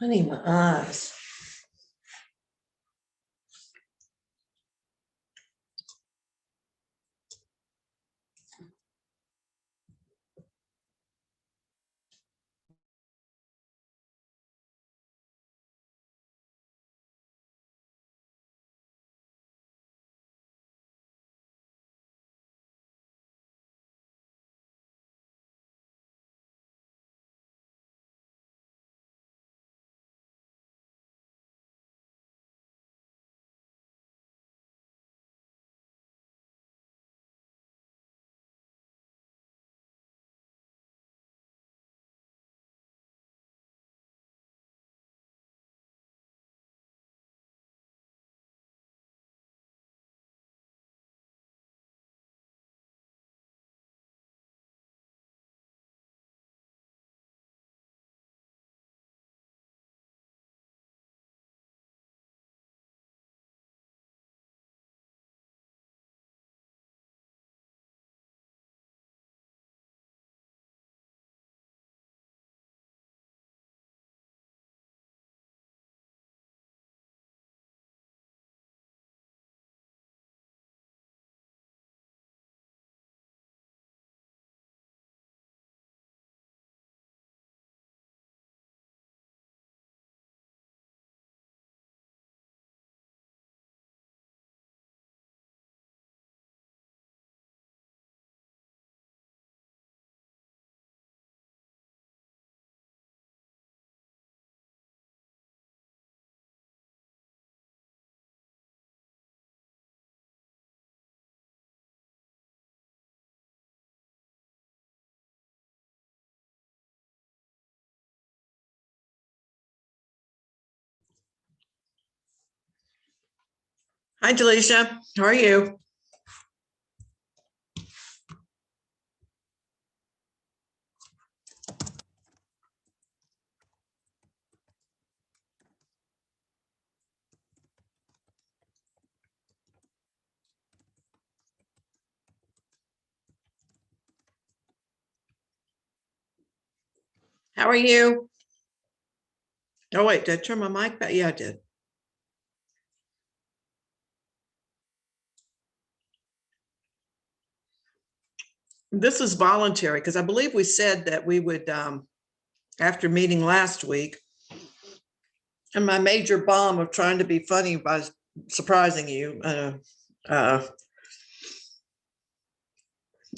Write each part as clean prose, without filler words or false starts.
I need my eyes. Hi, Delisha. How are you? How are you? Oh, wait, did I turn my mic back? Yeah, I did. This is voluntary because I believe we said that we would, after meeting last week, and my major bomb of trying to be funny by surprising you.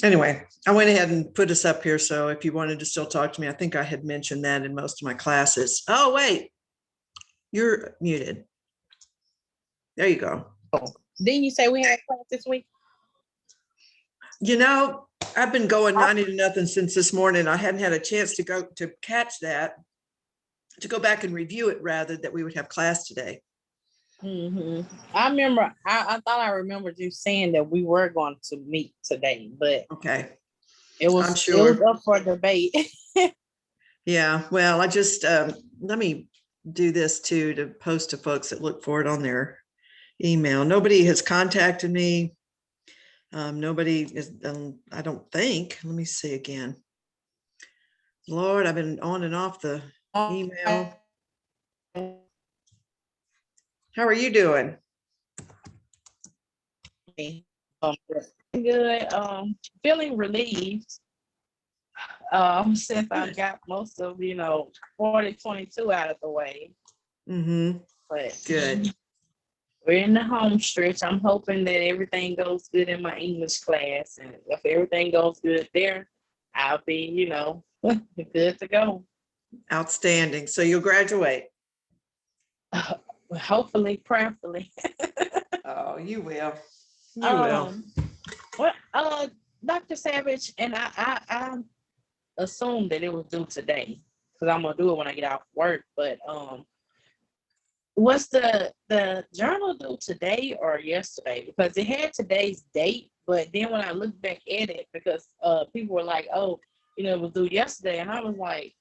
Anyway, I went ahead and put us up here. So if you wanted to still talk to me, I think I had mentioned that in most of my classes. Oh, wait, you're muted. There you go. Didn't you say we had class this week? You know, I've been going 90-0 since this morning. I hadn't had a chance to go to catch that, to go back and review it rather, that we would have class today. I remember, I thought I remembered you saying that we were going to meet today, but okay, it was, I'm sure it was up for debate. Yeah, well, I just let me do this too, to post to folks that look for it on their email. Nobody has contacted me. Nobody is, I don't think. Let me see again. Lord, I've been on and off the email. How are you doing? Good. Feeling relieved. Since I got most of 4022 out of the way. But Good. We're in the home stretch. I'm hoping that everything goes good in my English class, and if everything goes good there, I'll be, good to go. Outstanding. So you'll graduate. Hopefully, prayerfully. Oh, you will. You will. Well, Dr. Savage, and I assumed that it was due today because I'm gonna do it when I get off work. But was the journal due today or yesterday? Because it had today's date, but then when I looked back at it, because people were like, "Oh, it was due yesterday," and I was like,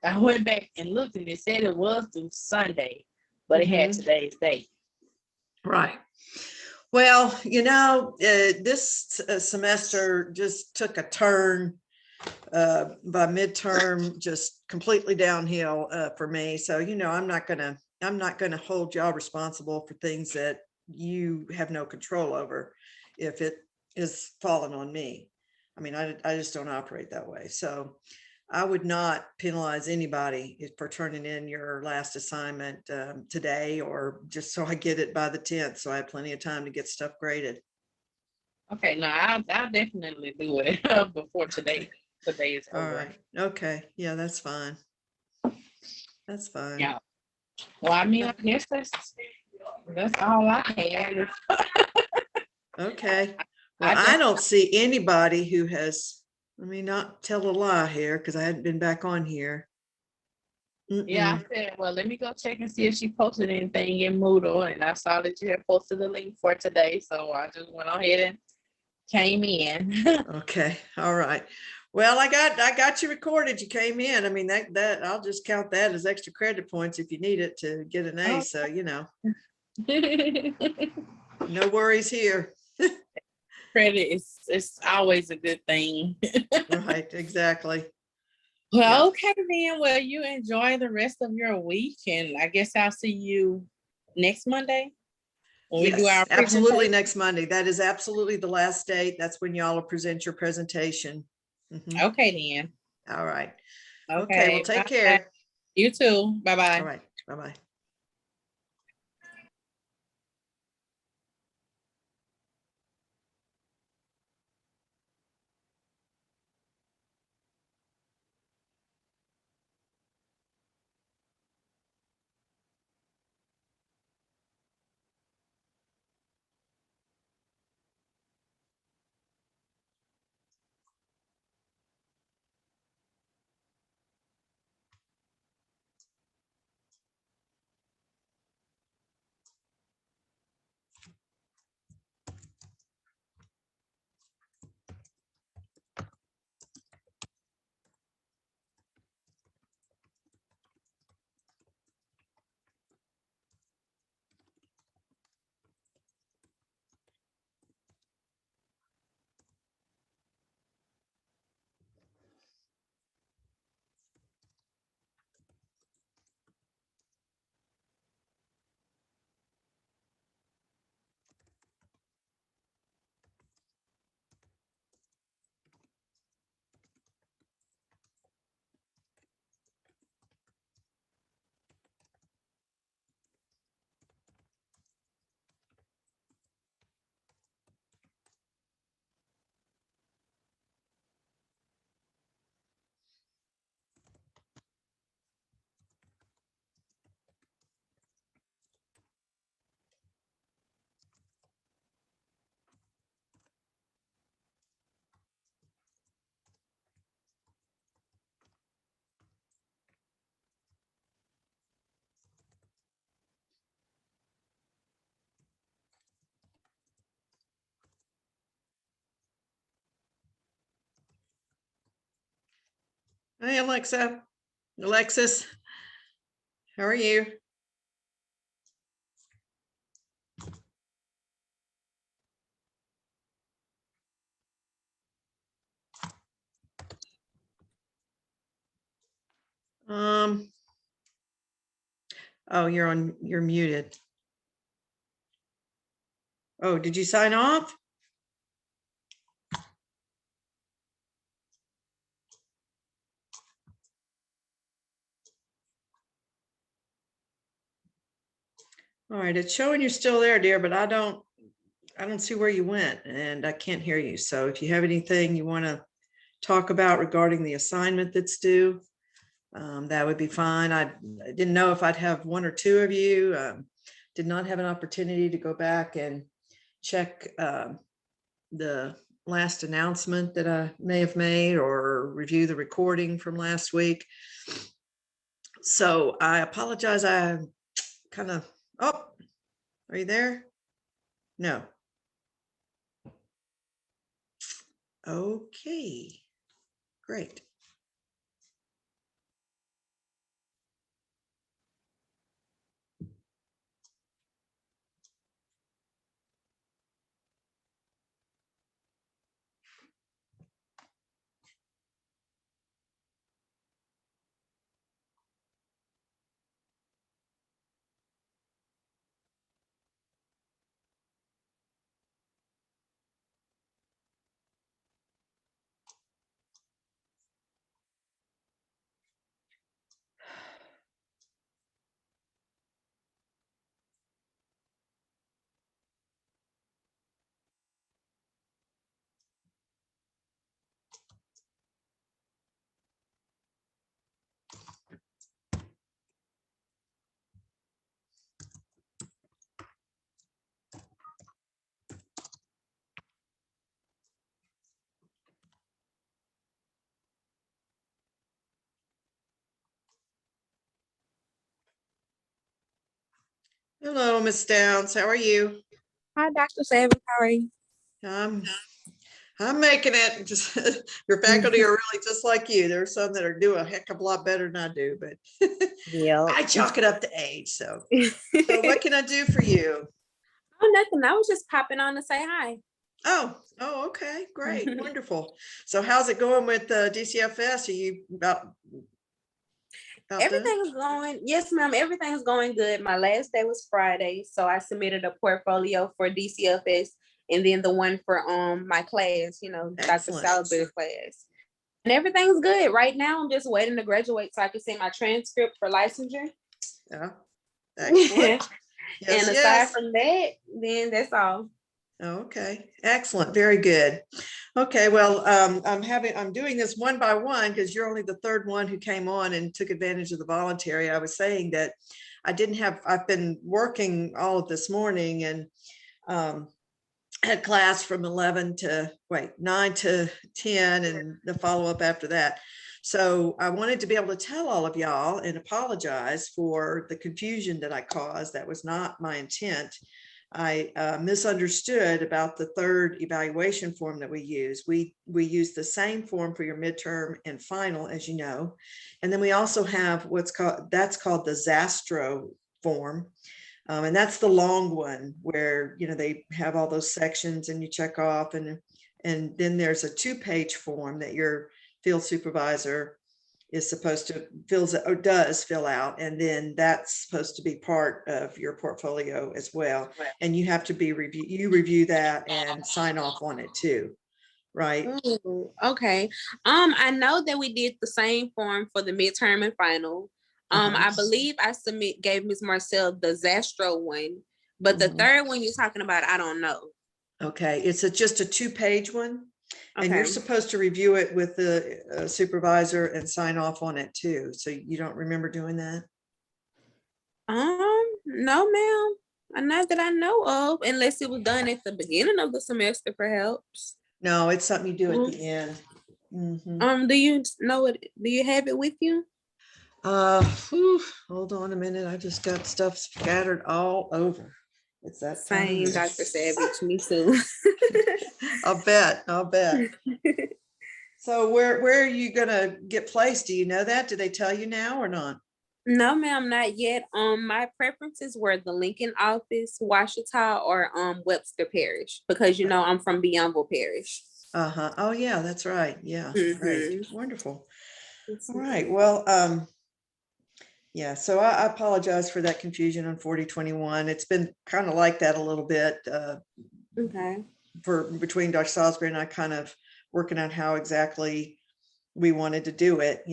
I went back and looked, and it said it was due Sunday, but it had today's date. Right. Well, this semester just took a turn by midterm, just completely downhill for me. So, I'm not gonna hold y'all responsible for things that you have no control over if it is falling on me. I mean, I just don't operate that way. So I would not penalize anybody for turning in your last assignment today, or just so I get it by the 10th. So I have plenty of time to get stuff graded. Okay, no, I'll definitely do it before today is All over. right. Okay. Yeah, that's fine. That's fine. Yeah. Well, I mean, I guess that's all I had. Okay. Well, I don't see anybody who has, let me not tell a lie here because I hadn't been back on here. Yeah, I said, well, let me go check and see if she posted anything in Moodle, and I saw that you had posted the link for today, so I just went ahead and came in. Okay. All right. Well, I got you recorded. You came in. I mean, that I'll just count that as extra credit points if you need it to get an A. Oh. So, no worries here. Credit is always a good thing. Right. Exactly. Well, Yeah. okay then. Well, you enjoy the rest of your week, and I guess I'll see you next Monday when we do our Yes, absolutely. presentation. Next Monday. That is absolutely the last date. That's when y'all will present your presentation. Mhm. Okay then. All right. Okay. Okay. Well, take Bye. care. You too. Bye-bye. All right. Bye-bye. Hey, Alexa. Alexis, how are you? Oh, you're muted. Oh, did you sign off? All right, it's showing you're still there, dear, but I don't see where you went, and I can't hear you. So if you have anything you want to talk about regarding the assignment that's due, that would be fine. I didn't know if I'd have one or two of you. Did not have an opportunity to go back and check the last announcement that I may have made or review the recording from last week. So I apologize. I kind of, oh, are you there? No. Okay, great. Hello, Miss Downs. How are you? Hi, Dr. Savage. How are you? Um, I'm making it. Just your faculty are really just like you. There are some that are doing a heck of a lot better than I do, but Yep. I chalk it up to age. So Oh, what can I do for you? nothing. I was just popping on to say hi. Oh, okay, great, wonderful. So how's it going with DCFS? Are you about done? Everything's going, yes, ma'am. Everything's going good. My last day was Friday, so I submitted a portfolio for DCFS and then the one for my class, Dr. Excellent. Salisbury's class. And everything's good. Right now, I'm just waiting to graduate so I can send my transcript for licensure. Yeah, excellent. And Yes, aside yes. from that, then that's all. Okay, excellent, very good. Okay, well, I'm doing this one by one because you're only the third one who came on and took advantage of the voluntary. I was saying that I've been working all of this morning and um, had class from 9 to 10 and the follow-up after that. So I wanted to be able to tell all of y'all and apologize for the confusion that I caused. That was not my intent. I misunderstood about the third evaluation form that we use. We use the same form for your midterm and final, as you know. And then we also have that's called the Zastro form. And that's the long one where, they have all those sections and you check off and then there's a 2-page form that your field supervisor is supposed to does fill out. And then that's supposed to be part of your portfolio as well. And you have to review that and sign off on it too. Right. Ooh, okay. I know that we did the same form for the midterm and final. I believe I gave Ms. Marcel the Zastro one, but the third one you're talking about, I don't know. Okay, it's just a 2-page one. And you're Okay. supposed to review it with the supervisor and sign off on it too. So you don't remember doing that? No, ma'am. Not that I know of, unless it was done at the beginning of the semester, perhaps. No, it's something you do at the end. Do you know it? Do you have it with you? Hold on a minute. I just got stuff scattered all over. It's that time of Same, year. Dr. Savage. Me too. I'll bet. So where are you gonna get placed? Do you know that? Do they tell you now or not? No, ma'am, not yet. My preferences were the Lincoln office, Washita, or Webster Parish, because I'm from Bienville Parish. Oh yeah, that's right. Yeah, great, wonderful. All right. Well, yeah. So I apologize for that confusion on 4021. It's been kind of like that a little bit. Okay. For between Dr. Salisbury and I, kind of working on how exactly we wanted to do it.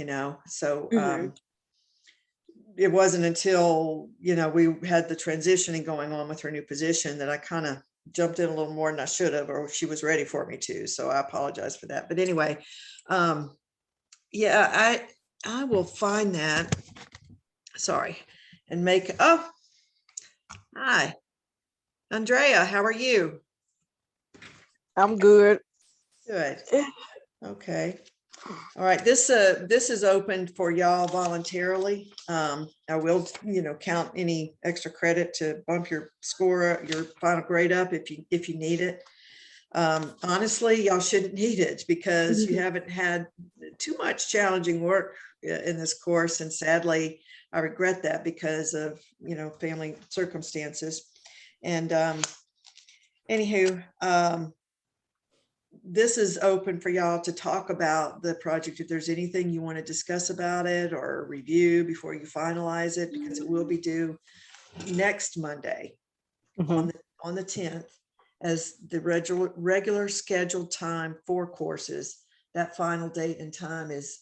So. It wasn't until, we had the transitioning going on with her new position that I kind of jumped in a little more than I should have, or she was ready for me to. So I apologize for that. But anyway, yeah, I will find that. Sorry. And hi, Andrea, how are you? I'm good. Good. Okay. All right, this is open for y'all voluntarily. I will, count any extra credit to bump your score, your final grade up if you need it. Honestly, y'all shouldn't need it because you haven't had too much challenging work in this course, and sadly, I regret that because of family circumstances. And anywho, this is open for y'all to talk about the project if there's anything you want to discuss about it or review before you finalize it, because it will be due next Monday on the 10th as the regular scheduled time for courses. That final date and time is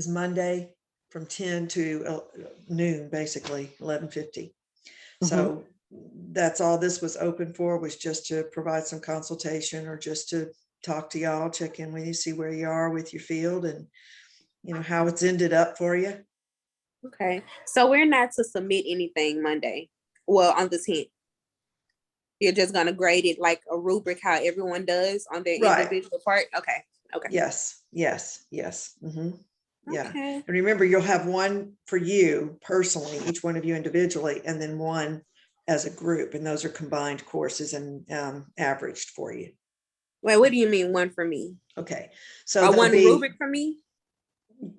Monday from 10 to noon, basically 11:50. So that's all this was open for, was just to provide some consultation or just to talk to y'all, check in with you, see where you are with your field and how it's ended up for you. Okay, so we're not to submit anything Monday, well, on the 10th. You're just gonna grade it like a rubric, how everyone does on their individual part. Okay. Yes. Yeah. Okay. And remember, you'll have one for you personally, each one of you individually, and then one as a group. And those are combined courses and averaged for you. Wait, what do you mean one for me? Okay. So Or there'll one be, rubric for me?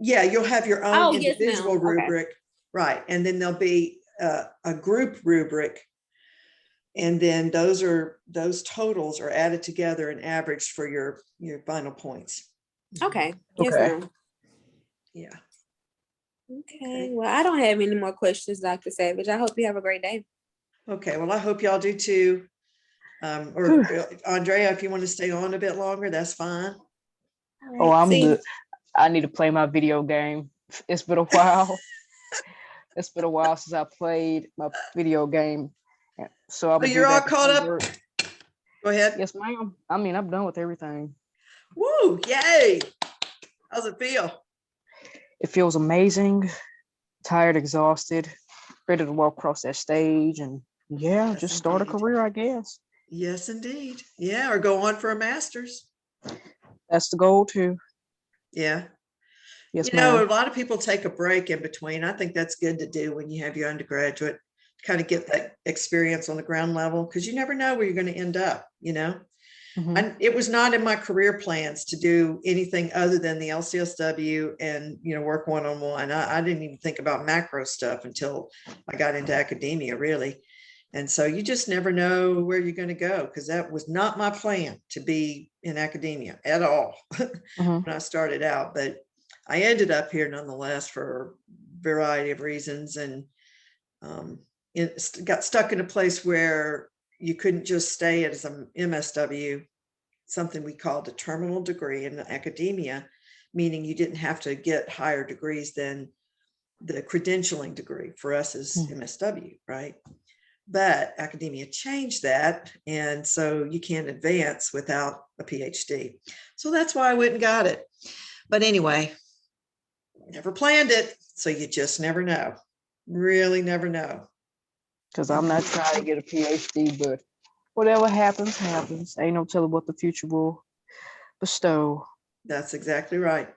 yeah, you'll have your own Oh, yes, individual ma'am. Okay. rubric. Right. And then there'll be a group rubric. And then those totals are added together and averaged for your final points. Okay. Yes, Okay. ma'am. Yeah. Okay. Well, I don't have any more questions, Dr. Savage. I hope you have a great day. Okay. Well, I hope y'all do too. Or Andrea, if you want to stay on a bit longer, that's fine. Oh, I'm See? good. I need to play my video game. It's been a while. It's been a while since I played my video game. So I'm So gonna you're do all that caught before up. work. Go ahead. Yes, ma'am. I mean, I'm done with everything. Woo, yay. How's it feel? It feels amazing. Tired, exhausted, ready to walk across that stage and yeah, Yes, just start a indeed. career, I guess. Yes, indeed. Yeah, or go on for a master's. That's the goal too. Yeah. Yes, You know, a ma'am. lot of people take a break in between. I think that's good to do when you have your undergraduate, kind of get that experience on the ground level, because you never know where you're going to end up, you know. Mhm. And it was not in my career plans to do anything other than the LCSW and, you know, work one-on-one. I didn't even think about macro stuff until I got into academia, really. And so you just never know where you're going to go, because that was not my plan to be in academia at all Mhm. when I started out. But I ended up here nonetheless for a variety of reasons, and got stuck in a place where you couldn't just stay as an MSW, something we called a terminal degree in academia, meaning you didn't have to get higher degrees than the credentialing degree for us as MSW, right? But academia changed that. And so you can't advance without a PhD. So that's why I went and got it. But anyway, never planned it. So you just never know. Really never know. Because I'm not trying to get a PhD, but whatever happens, happens. Ain't no telling what the future will bestow. That's exactly right.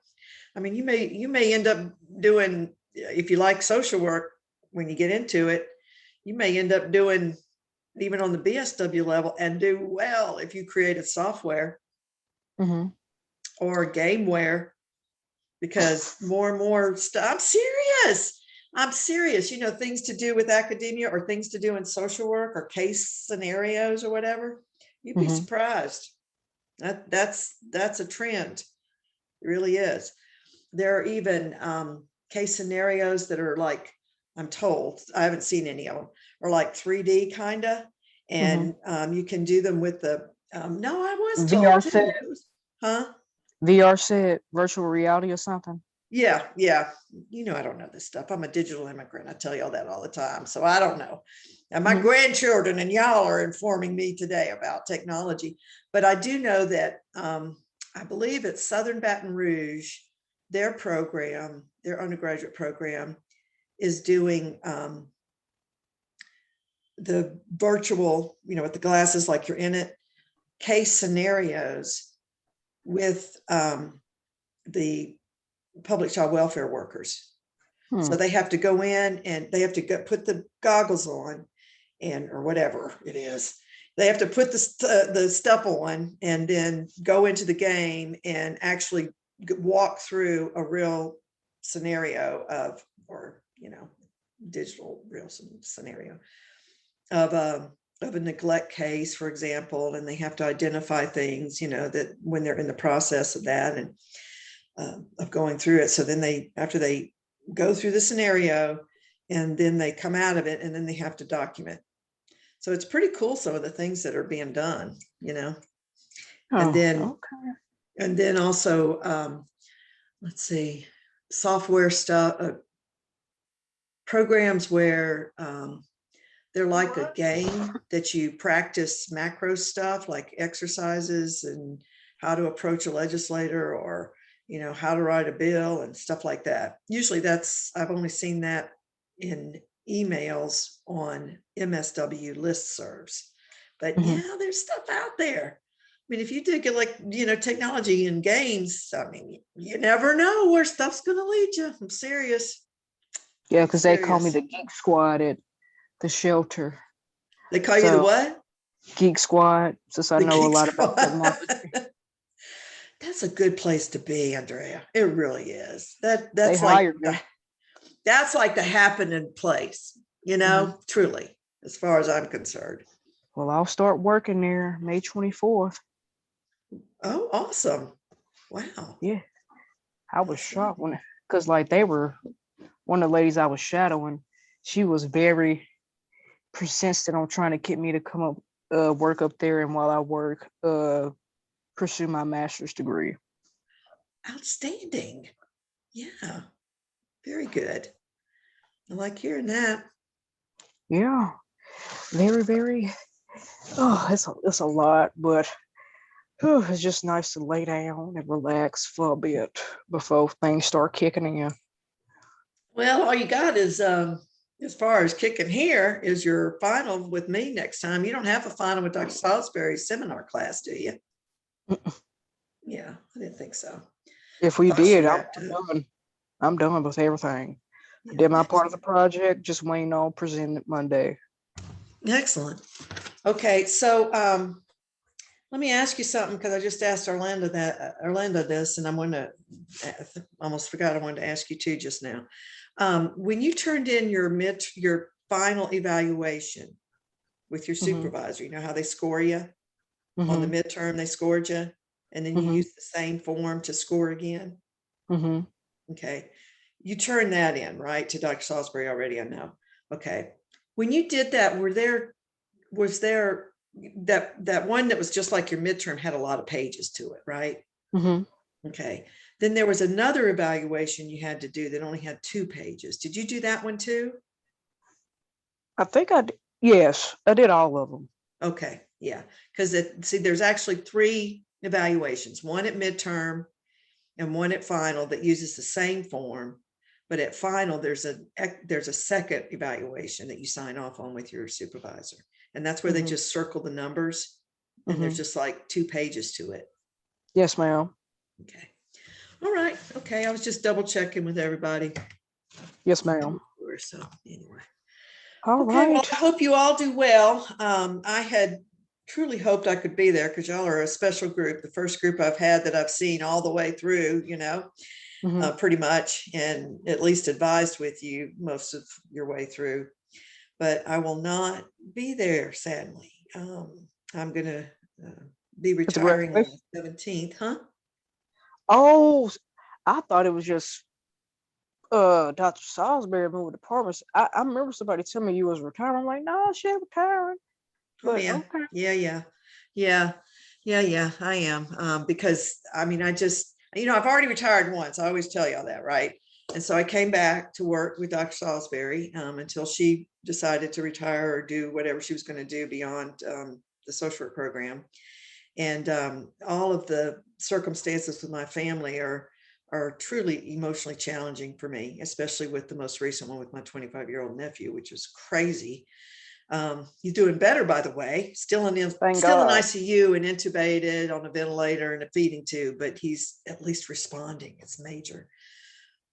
I mean, you may end up doing, if you like social work, when you get into it, you may end up doing even on the BSW level and do well if you create a software Mhm. or gameware, because more and more stuff. I'm serious. You know, things to do with academia or things to do in social work or case scenarios or whatever. You'd be Mhm. surprised. That's a trend. It really is. There are even case scenarios that are like, I'm told, I haven't seen any of them, are like 3D kind of, and you can do them with the, no, I was VR told too. set, Huh? VR set, virtual reality or something. Yeah, yeah. You know, I don't know this stuff. I'm a digital immigrant. I tell y'all that all the time. So I don't know. And my grandchildren and y'all are informing me today about technology. But I do know that I believe it's Southern Baton Rouge, their program, their undergraduate program is doing the virtual, you know, with the glasses like you're in it, case scenarios with the public child welfare workers. So they have to go in and they have to go put the goggles on, and or whatever it is. They have to put the stuff on and then go into the game and actually walk through a real scenario of, or, you know, digital real scenario of a neglect case, for example, and they have to identify things, you know, that when they're in the process of that and of going through it. So then after they go through the scenario and then they come out of it and then they have to document. So it's pretty cool, some of the things that are being done, you know. And then also let's see, software stuff, programs where they're like a game that you practice macro stuff like exercises and how to approach a legislator, or, you know, how to write a bill and stuff like that. Usually I've only seen that in emails on MSW listservs. But yeah, there's stuff out there. mean, if you do get like, technology and games, I mean, you never know where stuff's going to lead you. I'm serious. Yeah, because they call me Serious. the Geek Squad at the shelter. They call you the what? Geek Squad, since I The know a Geek lot about Squad. technology. That's a good place to be, Andrea. It really is. They That's like hired me. that's like the happening place, truly, as far as I'm concerned. Well, I'll start working there May 24th. Oh, awesome. Wow. Yeah, I was shocked Outstanding. because like they were, one of the ladies I was shadowing, she was very persistent on trying to get me to come up, work up there, and while I work, pursue my master's degree. Outstanding. Yeah. Very good. I like hearing that. Yeah, very, very. Oh, it's a lot, but it's just nice to lay down and relax for a bit before things start kicking in. Well, all you got is as far as kicking here is your final with me next time. You don't have a final with Dr. Salisbury's seminar class, do you? Yeah, I didn't think so. If we Thought she did, wrapped I'm up. done. I'm done with everything. I Yeah, did my part of the project, just waiting on presented Monday. excellent. Okay, so let me ask you something, because I just asked Orlando this, and I'm going to almost forgot I wanted to ask you too just now. When you turned in your final evaluation with your supervisor, you know how they score you on the midterm, they scored you, and then you use the same form to score again. Okay, you turned that in, right, to Dr. Salisbury already, I know. Okay, when you did that, was there that one that was just like your midterm had a lot of pages to it, right? Okay, then there was another evaluation you had to do that only had 2 pages. Did you do that one too? I think yes, I did all of them. Okay, yeah, because there's actually 3 evaluations, one at midterm and one at final that uses the same form, but at final there's a second evaluation that you sign off on with your supervisor, and that's where they just circle the numbers, and there's just like 2 pages to it. Yes, ma'am. Okay, all right, okay, I was just double checking with everybody. Yes, ma'am. So anyway, All okay, well, right. I hope you all do well. I had truly hoped I could be there, because y'all are a special group, the first group I've had that I've seen all the way through, pretty much, and at least advised with you most of your way through. But I will not be there, sadly. I'm going to be retiring on the 17th, huh? Oh, I thought it was just Dr. Salisbury moving departments. I remember somebody telling me you was retiring. I'm like, no, she ain't retiring. Oh, But yeah. okay. Yeah, I am. Because I mean, I just, I've already retired once. I always tell y'all that, right? And so I came back to work with Dr. Salisbury until she decided to retire or do whatever she was going to do beyond the social work program. And all of the circumstances with my family are truly emotionally challenging for me, especially with the most recent one with my 25-year-old nephew, which was crazy. He's doing better, by the way, still in ICU and intubated on a ventilator and a feeding tube, but he's at least responding. It's major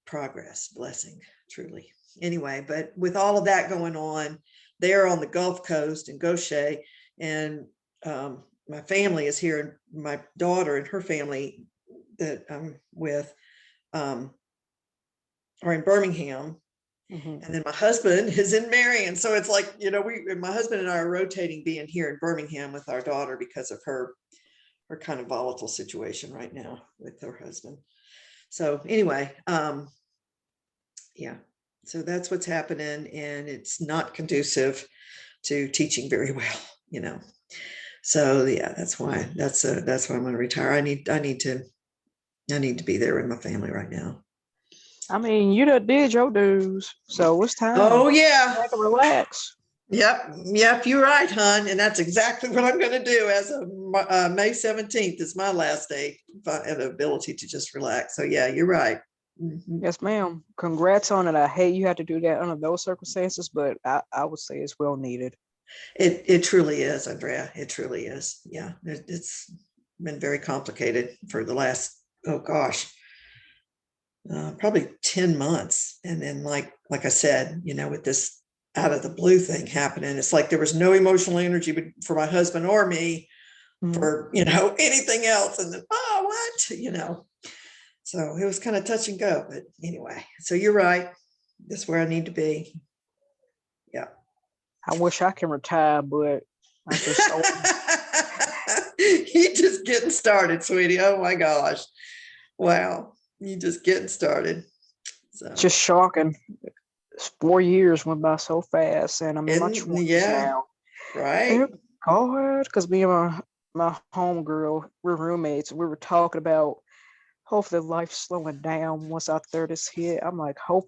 progress, blessing, truly. Anyway, but with all of that going on, they're on the Gulf Coast in Gaucher, and my family is here, and my daughter and her family that I'm with are in Birmingham. And then my husband is in Marion. So it's like, my husband and I are rotating being here in Birmingham with our daughter because of her kind of volatile situation right now with her husband. So anyway, yeah, so that's what's happening, and it's not conducive to teaching very well, So yeah, that's why I'm going to retire. I need to be there with my family right now. I mean, you done did your dues, so it's time. Oh yeah, I can relax. Yep, you're right, hon, and that's exactly what I'm going to do. As of May 17th is my last day of ability to just relax. So yeah, you're right. Yes, ma'am. Congrats on it. I hate you had to do that under those circumstances, but I would say it's well needed. It truly is, Andrea. It truly is. Yeah, been very complicated for the last, oh gosh, probably 10 months. And then like I said, with this out of the blue thing happening, it's like there was no emotional energy for my husband or me for, anything else. And then, oh, what, so it was kind of touch and go, but anyway, so you're right. That's where I need to be. Yeah. I wish I can retire, but I just You just getting started, sweetie. Oh my gosh. Wow. You just getting started. So just shocking. 4 years went by so fast, and I'm in my 20s now. Right. God, because me and my homegirl, we're roommates. We were talking about hopefully life slowing down once our 30s hit. I'm like, hopefully.